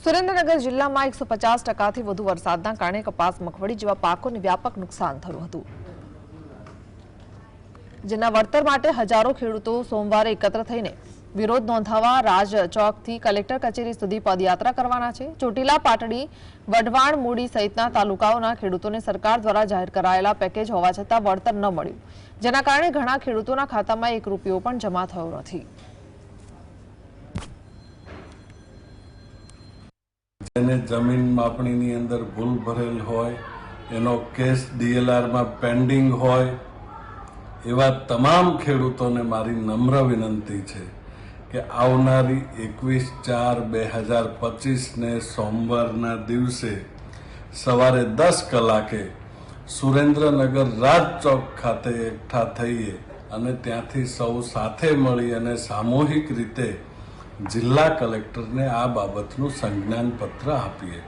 સુરેન્દ્રનગર જિલ્લામાં 150% વધુ વરસાદના કારણે કપાસ, મગફળી જેવા પાકોને વ્યાપક નુકસાન થયું હતું, જેના વળતર માટે હજારો ખેડૂતો સોમવારે એકત્ર થઈને વિરોધ નોંધાવવા રાજ ચોકથી કલેક્ટર કચેરી સુધી પદયાત્રા કરવાના છે। ચોટીલા, પાટડી, વઢવાણ, મૂડી સહિતના તાલુકાઓના ખેડૂતોને સરકાર દ્વારા જાહેર કરાયેલા પેકેજ હોવા છતાં વળતર ન મળ્યું, જેના કારણે ઘણા ખેડૂતોના ખાતામાં 1 રૂપિયો પણ જમા થયો નથી। જેને જમીન માપણીની અંદર ભૂલ ભરેલ હોય, એનો કેસ DLR માં પેન્ડિંગ હોય, એવા તમામ ખેડૂતોને મારી નમ્ર વિનંતી છે કે આવનારી 21/4/2025 ને સોમવારના દિવસે સવારે 10 કલાકે સુરેન્દ્રનગર રાજ ચોક ખાતે એકઠા થઈએ અને ત્યાંથી સૌ સાથે મળી અને સામૂહિક રીતે જિલ્લા કલેક્ટરને આ બાબતનું સંજ્ઞાન પત્ર આપીએ।